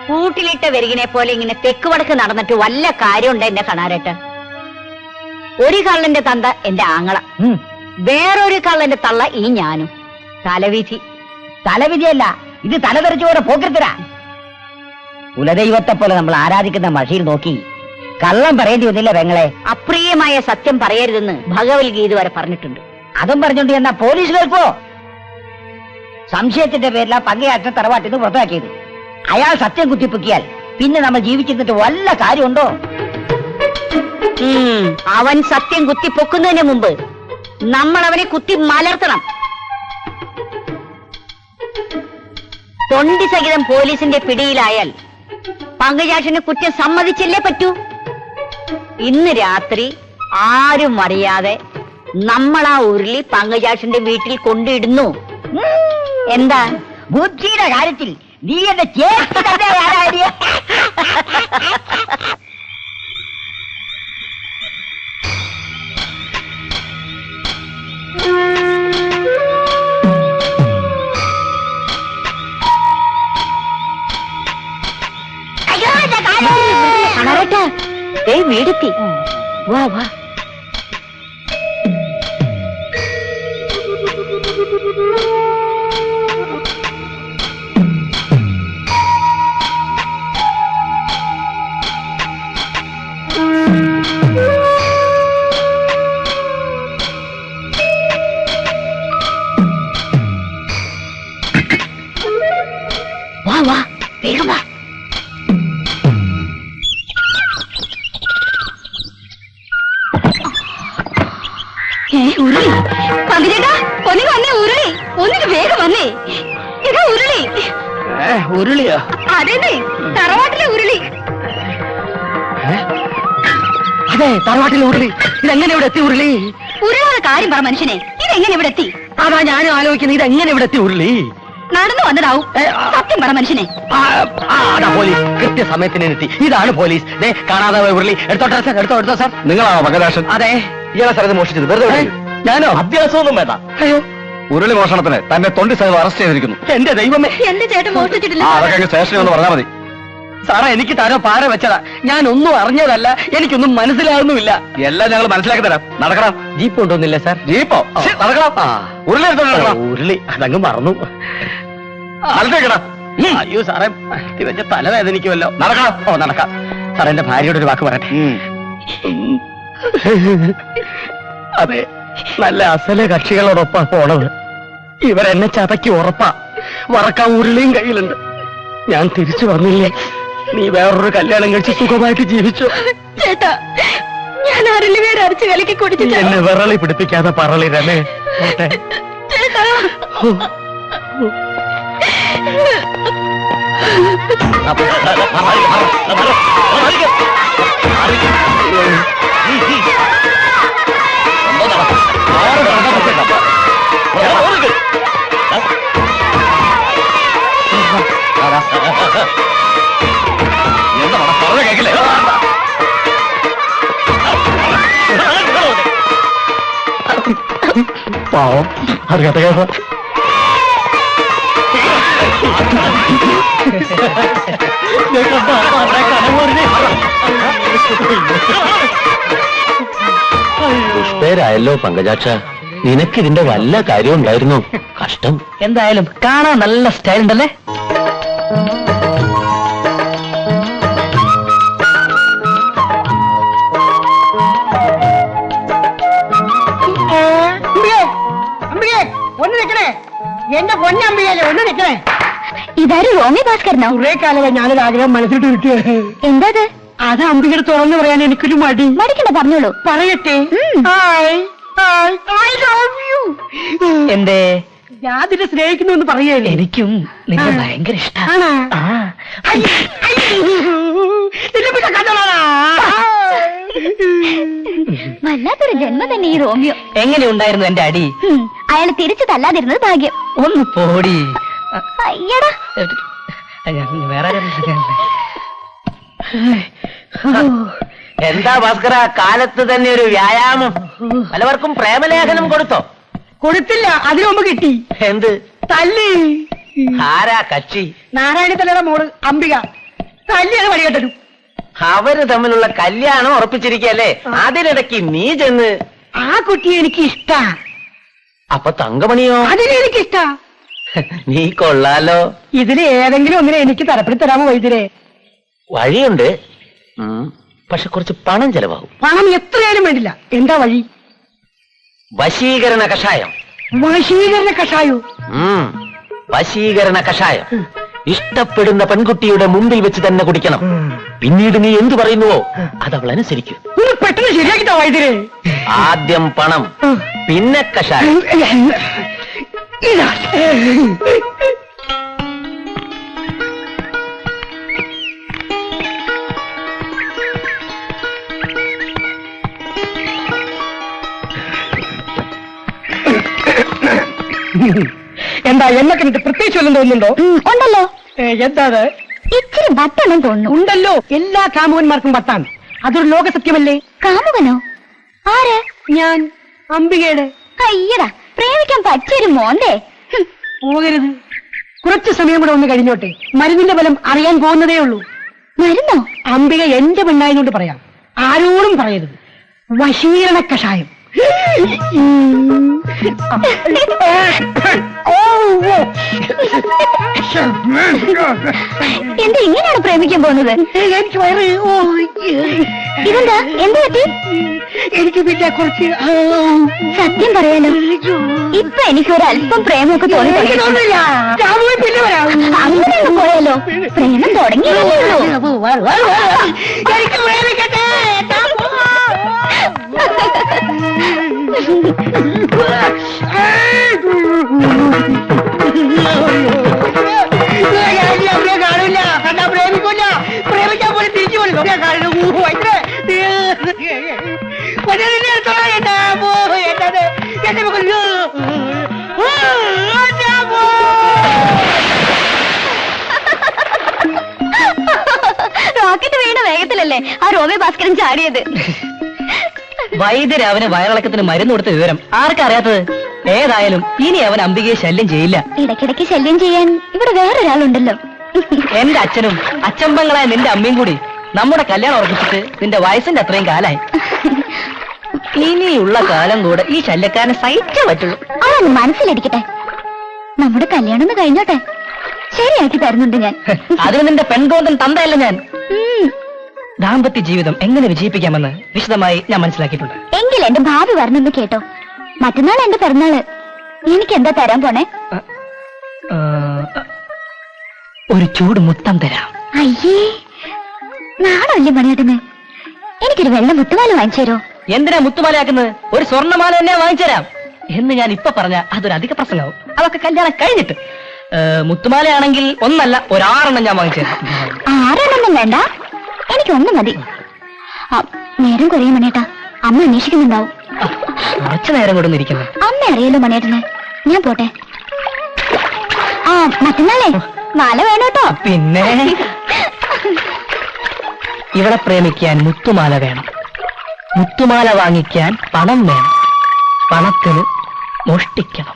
കൂട്ടിലിട്ട വെരുകിനെ പോലെ ഇങ്ങനെ തെക്ക് വടക്ക് നടന്നിട്ട് വല്ല കാര്യമുണ്ട് എന്നെ കാണാരേട്ട്. ഒരു കള്ളന്റെ തന്ത എന്റെ ആങ്ങള, വേറൊരു കള്ളന്റെ തള്ള ഈ ഞാനും. തലവിധി. തലവിധിയല്ല, ഇത് തലതെറിച്ചോടെ പോക്കരുത്തരാ. കുലദൈവത്തെ പോലെ നമ്മൾ ആരാധിക്കുന്ന മഷിയിൽ നോക്കി കള്ളം പറയേണ്ടി വന്നില്ല പെങ്ങളെ. അപ്രിയമായ സത്യം പറയരുതെന്ന് ഭഗവത്ഗീത വരെ പറഞ്ഞിട്ടുണ്ട്. അതും പറഞ്ഞോണ്ട് എന്നാ പോലീസ് കേൾപ്പോ? സംശയത്തിന്റെ പേരിലാ പങ്കയാറ്റ തറവാട്ടിൽ നിന്ന് പുറത്താക്കിയത്. അയാൾ സത്യം കുത്തിപ്പൊക്കിയാൽ പിന്നെ നമ്മൾ ജീവിച്ചിരുന്നിട്ട് വല്ല കാര്യമുണ്ടോ? അവൻ സത്യം കുത്തിപ്പൊക്കുന്നതിന് മുമ്പ് നമ്മൾ അവനെ കുത്തി മലർത്തണം. തൊണ്ടി സഹിതം പോലീസിന്റെ പിടിയിലായാൽ പങ്കജാക്ഷന് കുറ്റം സമ്മതിച്ചല്ലേ പറ്റൂ. ഇന്ന് രാത്രി ആരും അറിയാതെ നമ്മൾ ആ ഉരുളി പങ്കജാക്ഷന്റെ വീട്ടിൽ കൊണ്ടിടുന്നു. എന്താ? ബുദ്ധിയുടെ കാര്യത്തിൽ നീ എന്റെ ചേച്ചി തന്നെ ആരാടിയ? വീടെത്തി. വാ വാ. വാ വാ, വേഗം വാ. ഉരുളി പങ്കിരേട്ടാ, ഒന്ന് വന്നേ. ഉരുളി ഒന്നിന് വേഗം വന്നേ. ഇതാ ഉരുളി. ഉരുളിയോ? അതെ, തറവാട്ടിലെ ഉരുളി. അതെ, തറവാട്ടിലെ ഉരുളി. ഇതെങ്ങനെ ഇവിടെ എത്തി ഉരുളി? ഉരുളാതെ കാര്യം പറ മനുഷ്യനെ. ഇതെങ്ങനെ ഇവിടെ എത്തി? അതാ ഞാനും ആലോചിക്കുന്നത്, ഇതെങ്ങനെ ഇവിടെ എത്തി ഉരുളി? നടന്നു വന്നതാവും. സത്യം പറ മനുഷ്യനെ. അതാ പോലീസ്, കൃത്യസമയത്തിന് എത്തി. ഇതാണ് പോലീസ്. കാണാതെ ഉരുളി. എടുത്തോട്ടെ സാർ, എടുത്തോ സാർ. നിങ്ങളാണോ പങ്കജാക്ഷൻ? അതെ. ഇയാളെ സ്ഥലത്ത് മോഷിച്ചത് വെറുതെ? ഞാനോ? അഭ്യാസമൊന്നും വേണ്ട. അയ്യോ, ഉരുളി മോഷണത്തിന് തന്നെ തൊണ്ടി സഹിതം അറസ്റ്റ് ചെയ്തിരിക്കുന്നു. എന്റെ ദൈവമേ. എന്റെ ചേട്ടൻ മോഷ്ടിച്ചിട്ടില്ല. അതൊക്കെ സ്റ്റേഷനിൽ ഒന്ന് പറഞ്ഞാൽ മതി. സാറേ, എനിക്ക് താരോ പാര വെച്ചതാ. ഞാൻ ഒന്നും അറിഞ്ഞതല്ല, എനിക്കൊന്നും മനസ്സിലാകുന്നുമില്ല. എല്ലാം ഞങ്ങൾ മനസ്സിലാക്കി തരാം. നടക്കണം. ജീപ്പ് കൊണ്ടൊന്നില്ല സാർ? ജീപ്പോ? നടക്കണം. ഉരുളി എടുത്തോണ്ട് നടക്കണം. ഉരുളി അതങ്ങ് മറന്നു. അയ്യോ സാറേ, തികച്ച തലവേദനിക്കുമല്ലോ. നടക്കണം. ഓ, നടക്കാം. സാറേ, എന്റെ ഭാര്യയോട് ഒരു വാക്ക് പറയട്ടെ. അതെ, നല്ല അസല കക്ഷികളോടൊപ്പാ പോണത്. ഇവരെന്നെ ചതക്കി ഉറപ്പാ. വറക്കാൻ ഉരുളിയും കയ്യിലുണ്ട്. ഞാൻ തിരിച്ചു വന്നില്ലേ, നീ വേറൊരു കല്യാണം കഴിച്ച് സുഖമായിട്ട് ജീവിച്ചു. ചേട്ടാ, ഞാൻ ആരിലും പേര് അരച്ച് കലക്കി കുടിച്ചിട്ട് എന്നെ വിറളി പിടിപ്പിക്കാതെ പറളി രമേ. ചേട്ടാ, പാവം അറിയാത്ത കേട്ടോ. പുഷ്പേരായല്ലോ പങ്കജാക്ഷ. നിനക്കിതിന്റെ വല്ല കാര്യം ഉണ്ടായിരുന്നു? കഷ്ടം. എന്തായാലും കാണാൻ നല്ല സ്റ്റൈൽ ഉണ്ടല്ലേ? ഒന്ന് നിൽക്കണേ, എന്റെ പൊന്നമ്പിയല്ലേ, ഒന്ന് നിൽക്കണേ. ഇതാരും റോമി ഭാസ്കരനോ? കുറെ കാലമായി ഞാനൊരു ആഗ്രഹം മനസ്സിലിട്ട് കിട്ടിയത്. എന്താ അത് അമ്പികയുടെ തുറന്നു പറയാൻ എനിക്കൊരു മടി. മടിക്കണ്ട, പറഞ്ഞോളൂ. പറയട്ടെ. എന്തേ? ഞാൻ ഇതിനെ സ്നേഹിക്കുന്നു എന്ന് പറയല്ലേ? എനിക്കും നിങ്ങൾ ഭയങ്കര ഇഷ്ടമാണ്. വല്ലാത്തൊരു ജന്മം തന്നെ ഈ റോമിയോ. എങ്ങനെ ഉണ്ടായിരുന്നു എന്റെ അടി? അയാൾ തിരിച്ചു തല്ലാതിരുന്നത് ഭാഗ്യം. ഒന്ന് പോടി. അയ്യടാ, വേറെ എന്താ ഭാസ്കര, കാലത്ത് തന്നെ ഒരു വ്യായാമം. പലവർക്കും പ്രേമലേഖനം കൊടുത്തോ? കൊടുത്തില്ല, അതിനു മുമ്പ് കിട്ടി. എന്ത് തല്ലി? ആരാ കക്ഷി? നാരായണ തലയുടെ മോള് അംബിക. കല്യാണം വഴി കെട്ടു. അവര് തമ്മിലുള്ള കല്യാണം ഉറപ്പിച്ചിരിക്കല്ലേ, അതിനിടയ്ക്ക് നീ ചെന്ന്. ആ കുട്ടിയെ എനിക്ക് ഇഷ്ടാ. അപ്പൊ തങ്കമണിയോ? അതിനെ എനിക്ക് ഇഷ്ടാ. നീ കൊള്ളാലോ. ഇതില് ഏതെങ്കിലും ഒന്നിനെ എനിക്ക് തരപ്പെടുത്തി തരാമോ വൈദ്യരെ? വഴിയുണ്ട്, പക്ഷെ കുറച്ച് പണം ചെലവാകും. പണം എത്രയായാലും വേണ്ടില്ല. എന്താ വഴി? വശീകരണ കഷായം. വശീകരണ കഷായോ? വശീകരണ കഷായം ഇഷ്ടപ്പെടുന്ന പെൺകുട്ടിയുടെ മുമ്പിൽ വെച്ച് തന്നെ കുടിക്കണം. പിന്നീട് നീ എന്തു പറയുന്നുവോ അതവൾ അനുസരിക്കും. പെട്ടെന്ന് ശരിയാക്കിട്ടോ വൈദ്യരെ. ആദ്യം പണം, പിന്നെ കഷായം. ഇതാ. എന്താ എന്നെ കണ്ടിട്ട് പ്രത്യേകിച്ച് വല്ലതും തോന്നുന്നുണ്ടോ? ഉണ്ടല്ലോ, എന്താ അത്? ഇച്ചിരി ബട്ടണം തോന്നുന്നു. ഉണ്ടല്ലോ, എല്ലാ കാമുകന്മാർക്കും വട്ടാൻ. അതൊരു ലോക സത്യമല്ലേ? കാമുകനോ? ആര്? ഞാൻ അംബികയുടെ. അയ്യടാ, പ്രേമിക്കാൻ പറ്റിയൊരു മോന്തേ. പോകരുത്, കുറച്ചു സമയം കൂടെ ഒന്ന് കഴിഞ്ഞോട്ടെ. മരുന്നിന്റെ ബലം അറിയാൻ പോകുന്നതേ ഉള്ളൂ. മരുന്നോ? അംബിക എന്റെ പെണ്ണായതുകൊണ്ട് പറയാം, ആരോടും പറയരുത്. വശീകരണ കഷായം. എന്താ ഇങ്ങനെയാണ് പ്രേമിക്കാൻ പോകുന്നത്? എനിക്ക് വയറ്. ഇതെന്താ, എന്ത് പറ്റി? എനിക്ക് പിന്നെ കുറച്ച് സത്യം പറയാലോ, ഇപ്പൊ എനിക്കൊരല്പം പ്രേമമൊക്കെ തോന്നി. പിന്നെ വരാം. അങ്ങനെയൊന്നും പോയാലോ, പ്രേമം തുടങ്ങിയല്ലേ ഉള്ളൂ. എനിക്ക് പ്രേമിക്കട്ടെ. കാണില്ല, കണ്ടാ പ്രേമിക്കൂല. പ്രേമിക്കാൻ പോലും തിരിച്ചു പോലും റോക്കറ്റ് വീണ വേഗത്തിലല്ലേ ആ റോമേ ഭാസ്കരൻ ചാടിയത്. വൈദ്യര് അവന് വയറിളക്കത്തിന് മരുന്ന് കൊടുത്ത വിവരം ആർക്കറിയാത്തത്? ഏതായാലും ഇനി അവൻ അംബികയെ ശല്യം ചെയ്യില്ല. ഇടയ്ക്കിടയ്ക്ക് ശല്യം ചെയ്യാൻ ഇവിടെ വേറൊരാളുണ്ടല്ലോ. എന്റെ അച്ഛനും അച്ഛമ്പങ്ങളായ നിന്റെ അമ്മയും കൂടി നമ്മുടെ കല്യാണം ഉറപ്പിച്ചിട്ട് നിന്റെ വയസ്സിന്റെ അത്രയും കാലായി. ഇനിയുള്ള കാലം കൂടെ ഈ ശല്യക്കാരനെ സഹിച്ചേ പറ്റുള്ളൂ. അതൊന്ന് മനസ്സിലിരിക്കട്ടെ. നമ്മുടെ കല്യാണം ഒന്ന് കഴിഞ്ഞോട്ടെ, ശരിയാക്കി തരുന്നുണ്ട് ഞാൻ. അതിന് നിന്റെ പെൺകോന്തൻ തന്തയല്ല ഞാൻ. ദാമ്പത്യ ജീവിതം എങ്ങനെ വിജയിപ്പിക്കാമെന്ന് വിശദമായി ഞാൻ മനസ്സിലാക്കിയിട്ടുണ്ട്. എങ്കിൽ എന്റെ ഭാവി വരണമെന്ന് കേട്ടോ. മറ്റന്നാൾ എന്റെ പിറന്നാള്. എനിക്ക് എന്താ തരാൻ പോണേ? ഒരു ചൂട് മുത്തം തരാം. അയ്യേ, നാണല്ലേ മണിയേട്ടന്? എനിക്കൊരു വെള്ള മുത്തുമാല വാങ്ങിച്ചു തരോ? എന്തിനാ മുത്തുമാലയാക്കുന്നത്? ഒരു സ്വർണ്ണമാല തന്നെ വാങ്ങിച്ചുതരാം എന്ന് ഞാൻ ഇപ്പൊ പറഞ്ഞ അതൊരു അധിക പ്രസംഗമാവും. അതൊക്കെ കല്യാണം കഴിഞ്ഞിട്ട്. മുത്തുമാലയാണെങ്കിൽ ഒന്നല്ല, 6 ഞാൻ വാങ്ങിച്ചു തരാം. 6 വേണ്ട, എനിക്കൊന്ന് മതി. നേരം കുറയും മണിയേട്ടാ, അമ്മ അന്വേഷിക്കുന്നുണ്ടാവും. കുറച്ചു നേരം കൂടെ ഇരിക്കുന്നു. അമ്മ അറിയാലോ മണിയേട്ടന്. ഞാൻ പോട്ടെ. മറ്റന്നാളേ മാല വേണോട്ടോ. പിന്നെ ഇവിടെ പ്രേമിക്കാൻ മുത്തുമാല വേണം, മുത്തുമാല വാങ്ങിക്കാൻ പണം വേണം, പണത്തിന് മോഷ്ടിക്കണം.